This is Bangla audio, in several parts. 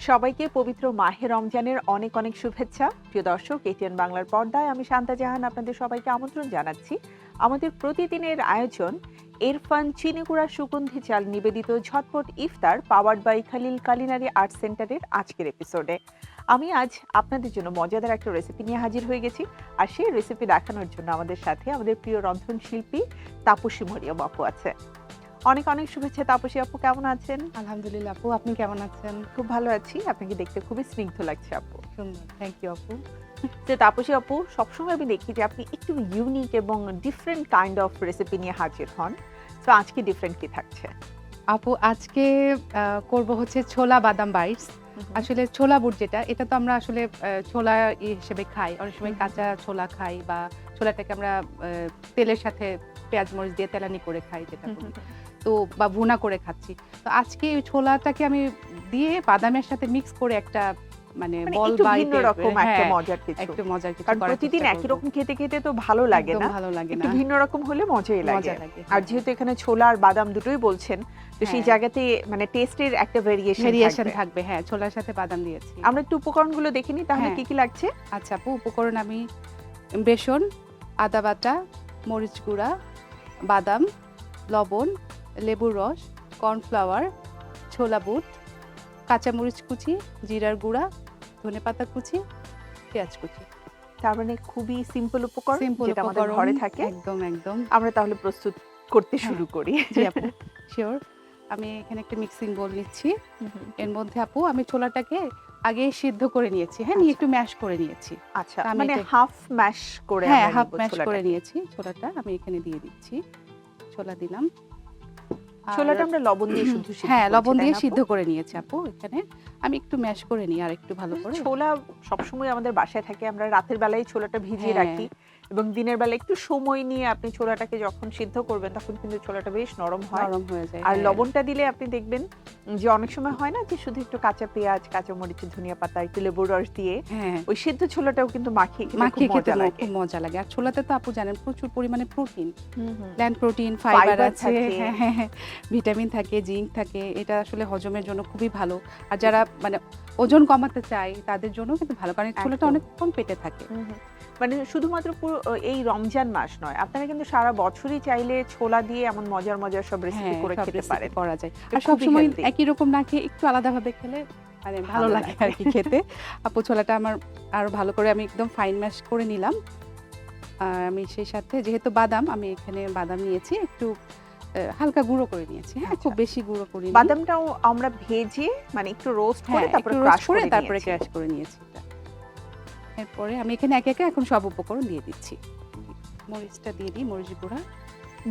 সবাইকে পবিত্র মাহে রমজানের অনেক অনেক শুভেচ্ছা। প্রিয় দর্শক, এটিএন বাংলার পর্দায় আমি শান্তা জাহান আপনাদের সবাইকে আমন্ত্রণ জানাচ্ছি আমাদের প্রতিদিনের আয়োজন ইরফান চিনিগুড়া সুগন্ধি চাল নিবেদিত ঝটপট ইফতার powered by Khalil culinary art সেন্টারের আজকের এপিসোডে। আমি আজ আপনাদের জন্য মজাদার একটা রেসিপি নিয়ে হাজির হয়ে গেছি, আর সেই রেসিপি দেখানোর জন্য আমাদের সাথে আমাদের প্রিয় রন্ধন শিল্পী তাপসী মরিয়ম আপু আছে। অনেক অনেক শুভেচ্ছা তাপসী আপু, কেমন আছেন? আলহামদুলিল্লাহ আপু, আপনি কেমন আছেন? খুব ভালো আছি। আপনাকে দেখতে খুবই স্নিগ্ধ লাগছে আপু। সুন্দর, থ্যাংক ইউ আপু। তো তাপসী আপু, সবসময় আমি দেখি যে আপনি একটু ইউনিক এবং ডিফারেন্ট কাইন্ড অফ রেসিপি নিয়ে হাজির হন। তো আজকে ডিফারেন্ট কি থাকছে? আপু আজকে করব হচ্ছে ছোলা বাদাম বাইটস। আসলে ছোলা বুট যেটা, এটা তো আমরা আসলে ছোলা হিসেবে খাই, অনেক সময় কাঁচা ছোলা খাই বা ছোলাটাকে আমরা তেলের সাথে পেঁয়াজ মরিচ দিয়ে তেলানি করে খাই যেটা বলি, তো বা ভুনা করে খাচ্ছি। তো আজকে ওই ছোলাটাকে আমি দিয়ে বাদামের সাথে মিক্স করে একটা মানে বল একটু বাই ভিন্ন রকম একটা মজার কিছু। একটু মজার কিছু কারণ করার প্রতিদিন চেষ্টা একই করব। রকম খেতে খেতে তো ভালো লাগে একদম না, ভালো লাগে একটু না, ভিন্ন রকম হলে মজাই লাগে। মজা লাগে। আর যেহেতু এখানে ছোলা আর বাদাম দুটোই বলছেন, তো সেই হ্যাঁ। জায়গাতে মানে টেস্টের একটা ভেরিয়েশন থাকবে। হ্যাঁ, ছোলার সাথে বাদাম দিয়েছি। আমরা একটু উপকরণগুলো দেখে নিই তাহলে হ্যাঁ। কি কি লাগছে। আচ্ছা আপু, উপকরণ আমি বেসন, আদা বাটা, মরিচ গুঁড়া, বাদাম, লবণ, লেবুর রস, কর্নফ্লাওয়ার, ছোলা বুট, কাঁচামরিচ কুচি, জিরার গুঁড়া, ধনেপাতা কুচি, পেঁয়াজ কুচি। তার মানে খুবই সিম্পল উপকরণ, সিম্পল যেটা আমাদের ঘরে থাকে। একদম একদম। আমরা তাহলে প্রস্তুত করতে হ্যাঁ। শুরু করি। জি আপু, শিওর। আমি এখানে একটা মিক্সিং বোল নিচ্ছি। এর মধ্যে আপু আমি ছোলাটাকে আগে সিদ্ধ করে নিয়েছি, হ্যাঁ, নিয়ে একটু ম্যাশ করে নিয়েছি। আচ্ছা, আমি মানে এটা- হাফ ম্যাশ করে হ্যাঁ, আমরা হাফ নিব ম্যাশ করে ছোলাটাকে। নিয়েছি। ছোলাটা আমি এখানে দিয়ে দিচ্ছি। ছোলা দিলাম। আর ছোলাটা আমরা লবণ দিয়ে শুদ্ধ সিদ্ধ হ্যাঁ, করেছি, লবণ তাই দিয়ে না আপু? সিদ্ধ করে নিয়েছি আপু। এখানে আমি একটু ম্যাশ করে নিই আর একটু ভালো করে। ছোলা সবসময় আমাদের বাসায় থাকে, আমরা রাতের বেলায় ছোলাটা ভিজিয়ে হ্যাঁ। রাখি এবং দিনের বেলা একটু সময় নিয়ে আপনি ছোলাটাকে যখন সিদ্ধ করবেন তখন কিন্তু ছোলাটা বেশ নরম হয়। নরম হয়ে যায়। আর হ্যাঁ। লবণটা দিলে আপনি দেখবেন যে অনেক সময় হয় না যে শুধু একটু কাঁচা পেঁয়াজ, কাঁচা মরিচ, ধনিয়া পাতা, একটু লেবুর রস দিয়ে হ্যাঁ, ওই সিদ্ধ ছোলাটাও কিন্তু মাখিয়ে খেতে মাখিয়ে খুব খেতে মজা লাগে। খুব মজা লাগে। আর ছোলাতে তো আপু জানেন প্রচুর পরিমাণে প্রোটিন, হুম, হুম। প্ল্যান্ট প্রোটিন, ফাইবার ফাইবার আছে, থাকে। হ্যাঁ, ভিটামিন থাকে, জিঙ্ক থাকে। এটা আসলে হজমের জন্য খুবই ভালো। আর যারা মানে ওজন কমাতে চায় তাদের জন্য কিন্তু ভালো, কারণ এই ছোলাটা একদম। অনেকক্ষণ পেটে থাকে। হুম, হুম। মানে শুধুমাত্র পুরো এই রমজান মাস নয়, আপনারা কিন্তু সারা বছরই চাইলে ছোলা দিয়ে এমন মজার মজার সব রেসিপি হ্যাঁ, করে সব খেতে রেসিপি পারেন। করা যায়। এটা আর খুবই সবসময় healthy। একই রকম না খেয়ে একটু আলাদাভাবে খেলে মানে ভালো ভালো লাগে লাগে। আর কি খেতে। আপু ছোলাটা আমার আরো ভালো করে আমি একদম ফাইন ম্যাশ করে নিলাম। আর আমি সেই সাথে যেহেতু বাদাম, আমি এখানে বাদাম নিয়েছি একটু হালকা গুঁড়ো করে নিয়েছি। হ্যাঁ, আচ্ছা। খুব বেশি গুঁড়ো করিনি। বাদামটাও আমরা ভেজে মানে একটু রোস্ট করে হ্যাঁ, তারপরে একটু ক্রাশ রোস্ট করে করে তারপরে নিয়েছি। ক্র্যাশ করে নিয়েছি এটা। এরপরে আমি এখানে একে একে এখন সব উপকরণ দিয়ে দিচ্ছি। মরিচটা দিয়ে দিই, মরিচ গুঁড়া।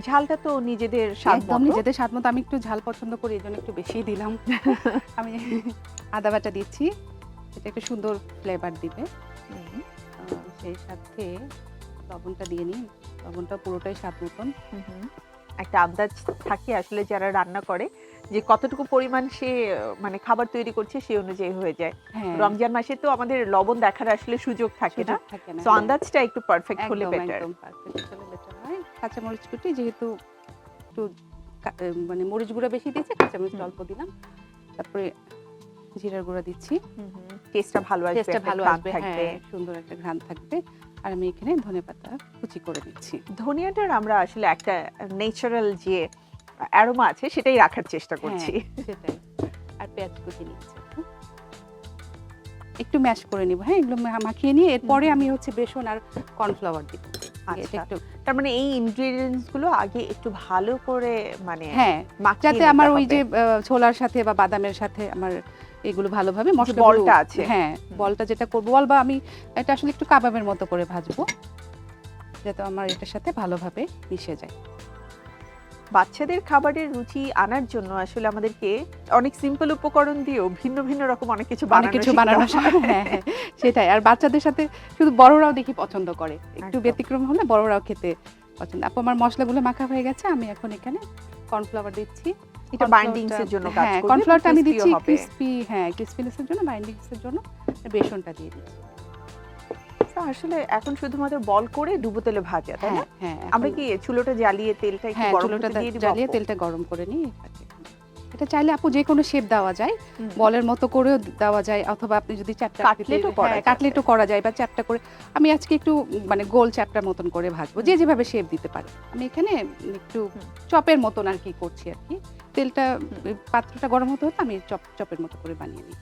ঝালটা তো নিজেদের স্বাদ একদম মতো। নিজেদের স্বাদ মতো। আমি একটু ঝাল পছন্দ করি, এজন্য একটু বেশিই দিলাম। আমি আদা বাটা দিচ্ছি, এটা একটু সুন্দর ফ্লেভার দিবে। হুম, সেই সাথে লবণটা দিয়ে নিই। লবণটা পুরোটাই স্বাদ মতন। হুম, হুম। একটা আন্দাজ থাকে আসলে যারা রান্না করে যে কতটুকু পরিমাণ সে মানে খাবার তৈরি করছে সেই অনুযায়ী হয়ে যায়। হ্যাঁ, রমজান মাসে তো আমাদের লবণ দেখার আসলে সুযোগ থাকে না, সুযোগ থাকে না। তো আন্দাজটা একটু পারফেক্ট হলে বেটার। একদম পারফেক্ট হলে বেটার হয়। কাঁচামরিচ কুচি যেহেতু একটু মানে মরিচ গুঁড়া বেশি দিয়েছি, কাঁচামরিচ অল্প দিলাম। তারপরে জিরার গুঁড়া দিচ্ছি। টেস্টটা ভালো আসবে, টেস্টটা একটা ভালো ঘ্রাণ আসবে, থাকবে। হ্যাঁ, সুন্দর একটা ঘ্রাণ থাকবে। আর আমি এখানে ধনেপাতা কুচি করে দিচ্ছি। ধনিয়াটার আমরা আসলে একটা ন্যাচারাল যে অ্যারোমা আছে সেটাই রাখার চেষ্টা করছি। হ্যাঁ, সেটাই। আর পেঁয়াজ কুচি নিচ্ছি। একটু ম্যাশ করে নিব। হ্যাঁ, এগুলো মাখিয়ে নিয়ে এরপরে আমি হচ্ছে বেসন আর কর্নফ্লাওয়ার দিব। আচ্ছা, এটা একটু তার মানে এই ইনগ্রেডিয়েন্টস গুলো আগে একটু ভালো করে মানে হ্যাঁ, মাখিয়ে যাতে নিতে আমার ওই হবে। যে ছোলার সাথে বা বাদামের সাথে আমার এগুলো ভালোভাবে যে মশলাগুলো বলটা আছে। হ্যাঁ, বলটা যেটা করব, বল বা আমি এটা আসলে একটু কাবাবের মতো করে ভাজবো, যাতে আমার এটার সাথে ভালোভাবে মিশে যায়। বাচ্চাদের খাবারের রুচি আনার জন্য আসলে আমাদেরকে অনেক সিম্পল উপকরণ দিয়েও ভিন্ন ভিন্ন রকম অনেক কিছু অনেক কিছু শিখতে বানানো হয়। হ্যাঁ, হ্যাঁ, সেটাই। আর বাচ্চাদের সাথে শুধু বড়রাও দেখি পছন্দ করে, একটু একদম। ব্যতিক্রম হলে বড়রাও খেতে পছন্দ। আপু আমার মশলাগুলো মাখা হয়ে গেছে, আমি এখন এখানে কর্নফ্লাওয়ার দিচ্ছি। এটা বাইন্ডিংস এর জন্য কাজ হ্যাঁ, করবে, কর্নফ্লাওয়ারটা আমি ক্রিস্পিও দিচ্ছি হবে। ক্রিস্পি, হ্যাঁ, ক্রিস্পিনেস এর জন্য, বাইন্ডিংস এর জন্য। বেসনটা দিয়ে দিচ্ছি। তো আসলে এখন শুধুমাত্র বল করে ডুবো তেলে ভাজা, তাই না? হ্যাঁ, হ্যাঁ, আমরা কি চুলোটা জ্বালিয়ে তেলটা একটু হ্যাঁ, গরম চুলোটা করতে দিয়ে দিব? জ্বালিয়ে আপু? তেলটা গরম করে নিই। এটা চাইলে আপু যে কোনো শেপ দেওয়া যায়, হুম। বলের মতো করেও দেওয়া যায়, অথবা আপনি যদি চ্যাপ্টা কাটলেটও করা যাবে। কাটলেটও করা যায় বা চ্যাপ্টা করে। আমি আজকে একটু মানে গোল চ্যাপ্টার মতন করে ভাজবো, যে যেভাবে শেপ দিতে পারে। আমি এখানে একটু হুম। চপের মতন আর কি করছি আর কি। তেলটা হুম। পাত্রটা গরম হতে হতে আমি চপের মতো করে বানিয়ে নিই।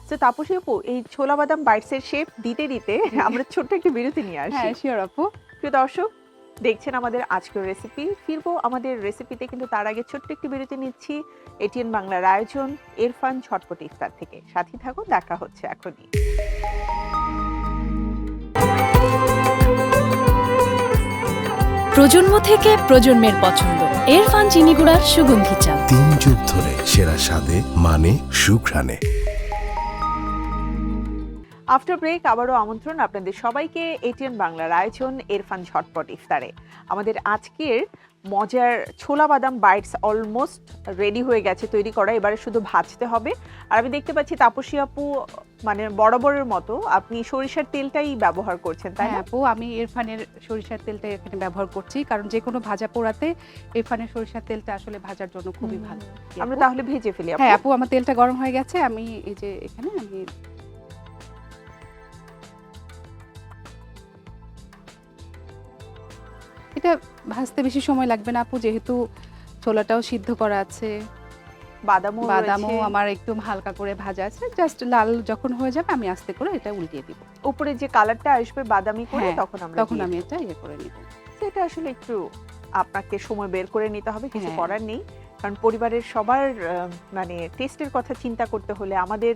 তো তাপসী আপু, এই ছোলা বাদাম বাইটসের শেপ দিতে দিতে আমরা ছোট্ট একটি বিরতি নিয়ে আসি। হ্যাঁ, শিওর আপু। প্রিয় দর্শক, দেখছেন আমাদের আজকের রেসিপি। ফিরবো আমাদের রেসিপিতে, কিন্তু তার আগে ছোট্ট একটি বিরতি নিচ্ছি এটিএন বাংলার আয়োজন ইরফান ঝটপট ইফতার থেকে। সাথী থাকুন, দেখা হচ্ছে এখনই। প্রজন্ম থেকে প্রজন্মের পছন্দ ইরফান চিনি গুঁড়ার সুগন্ধি চা। 3 যুগ ধরে সেরা স্বাদে, মানে, সুঘ্রাণে। আফটার ব্রেক আবারও আমন্ত্রণ আপনাদের সবাইকে এটিএন বাংলার আয়োজন ইরফান ঝটপট ইফতারে। আমাদের আজকের মজার ছোলা বাদাম বাইটস অলমোস্ট রেডি হয়ে গেছে তৈরি করা, এবারে শুধু ভাজতে হবে। আর আমি দেখতে পাচ্ছি তাপসী আপু মানে বরাবরের মতো আপনি সরিষার তেলটাই ব্যবহার করছেন, তাই হ্যাঁ না? আপু, আমি ইরফানের সরিষার তেলটা এখানে ব্যবহার করছি, কারণ যে কোনো ভাজা পোড়াতে ইরফানের সরিষার তেলটা আসলে ভাজার জন্য খুবই ভালো। আমরা আপু? তাহলে ভেজে ফেলি আপু। হ্যাঁ আপু, আমার তেলটা গরম হয়ে গেছে। আমি এই যে এখানে আমি এটা ভাজতে বেশি সময় লাগবে না আপু, যেহেতু ছোলাটাও সিদ্ধ করা আছে, বাদামও বাদামও রয়েছে। আমার একদম হালকা করে ভাজা আছে। জাস্ট লাল যখন হয়ে যাবে আমি আস্তে করে এটা উল্টিয়ে দিব। উপরে যে কালারটা আসবে বাদামি করে, হ্যাঁ, তখন আমরা তখন দিয়ে আমি এটা ইয়ে করে নিব। তো এটা আসলে একটু আপনাকে সময় বের করে নিতে হবে, কিছু হ্যাঁ। করার নেই। কারণ পরিবারের সবার মানে টেস্টের কথা চিন্তা করতে হলে আমাদের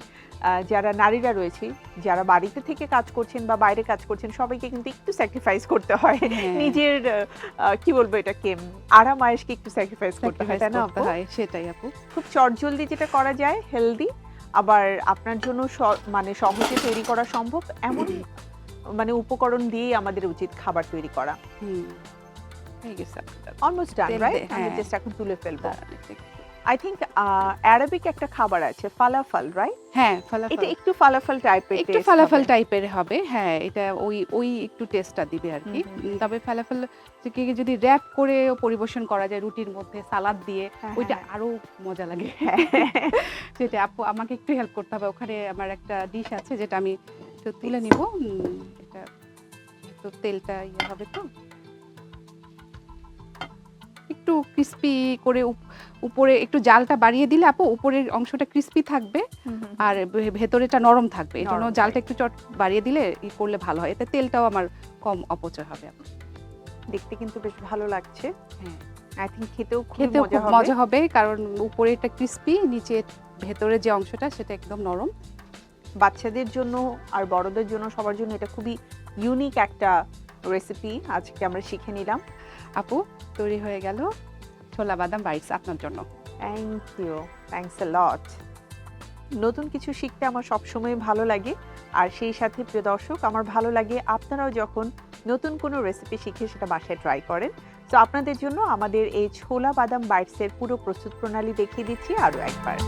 যারা নারীরা রয়েছে, যারা বাড়িতে থেকে কাজ করছেন বা বাইরে কাজ করছেন, সবাইকে কিন্তু একটু স্যাক্রিফাইস করতে হয়। হ্যাঁ। নিজের কি বলবো এটাকে, আরাম আয়েশকে একটু স্যাক্রিফাইস করতে হয়, তাই না আপু? হয়, সেটাই আপু। খুব চটজলদি যেটা করা যায়, হেলদি, আবার আপনার জন্য মানে সহজে তৈরি করা সম্ভব এমন মানে উপকরণ দিয়েই আমাদের উচিত খাবার তৈরি করা। হুম, হয়ে গেছে আপু। অলমোস্ট ডান, তেল রাইট? দে- আমরা হ্যাঁ। জাস্ট এখন তুলে ফেলবো। দাঁড়ান, আই থিংক অ্যারাবিক একটা খাবার আছে ফালাফল, রাইট? হ্যাঁ, এটা ফালাফল একটু ফালাফল টাইপের, একটু ফালাফল টাইপের হবে। হ্যাঁ, এটা ওই একটু টেস্টটা দিবে আর কি। হুম, হুম। তবে ফালাফল থেকে যদি র‍্যাপ করে পরিবেশন করা যায় রুটির মধ্যে সালাদ দিয়ে, হ্যাঁ, ওইটা হ্যাঁ। আরো মজা লাগে। সেটা আপু আমাকে একটু হেল্প করতে হবে। ওখানে আমার একটা ডিশ আছে যেটা আমি একটু তুলে নিব। এটা তো তেলটা ইয়ে হবে তো একটু ক্রিস্পি করে উপরে একটু জালটা বাড়িয়ে দিলে আপু উপরের অংশটা ক্রিস্পি থাকবে আর ভেতরেটা নরম থাকবে। এই জন্য নরম জালটা থাকবে। একটু চট বাড়িয়ে দিলে করলে ভালো হয়। এতে তেলটাও আমার কম অপচয় হবে আপু। দেখতে কিন্তু বেশ ভালো লাগছে। হ্যাঁ, আই থিংক খেতেও খুব খেতেও মজা খুব হবে। মজা হবে, কারণ উপরে এটা ক্রিস্পি, নিচে ভেতরের যে অংশটা সেটা একদম নরম। বাচ্চাদের জন্য আর বড়দের জন্য সবার জন্য এটা খুবই ইউনিক একটা রেসিপি আজকে আমরা শিখে নিলাম। আপু, তৈরি হয়ে গেল ছোলা বাদাম বাইটস আপনার জন্য। থ্যাংক ইউ, থ্যাঙ্কস আ লট। নতুন কিছু শিখতে আমার সবসময় ভালো লাগে, আর সেই সাথে প্রিয় দর্শক, আমার ভালো লাগে আপনারাও যখন নতুন কোনো রেসিপি শিখে সেটা বাসায় ট্রাই করেন। তো আপনাদের জন্য আমাদের এই ছোলা বাদাম বাইটসের পুরো প্রস্তুত প্রণালী দেখিয়ে দিচ্ছি আরও একবার।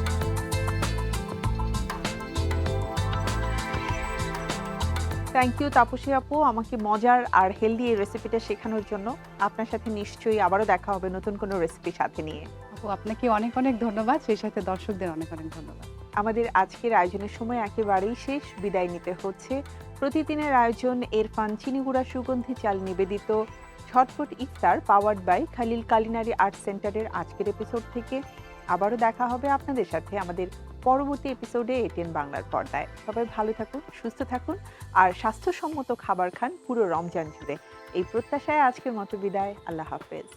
থ্যাংক ইউ তাপসী আপু, আমাকে মজার আর হেলদি এই রেসিপিটা শেখানোর জন্য। আপনার সাথে নিশ্চয়ই আবারও দেখা হবে নতুন কোনো রেসিপি সাথে নিয়ে। আপু, আপনাকে অনেক অনেক ধন্যবাদ, সেই সাথে দর্শকদের অনেক অনেক ধন্যবাদ। আমাদের আজকের আয়োজনের সময় একেবারেই শেষ, বিদায় নিতে হচ্ছে। প্রতিদিনের আয়োজন ইরফান চিনিগুড়া সুগন্ধি চাল নিবেদিত ঝটপট ইফতার powered by Khalil culinary art সেন্টারের আজকের এপিসোড থেকে। আবারও দেখা হবে আপনাদের সাথে আমাদের পরবর্তী এপিসোডে এটিএন বাংলার পর্দায়। সবাই ভালো থাকুন, সুস্থ থাকুন আর স্বাস্থ্যসম্মত খাবার খান পুরো রমজান জুড়ে। এই প্রত্যাশায় আজকের মতো বিদায়। আল্লাহ হাফেজ।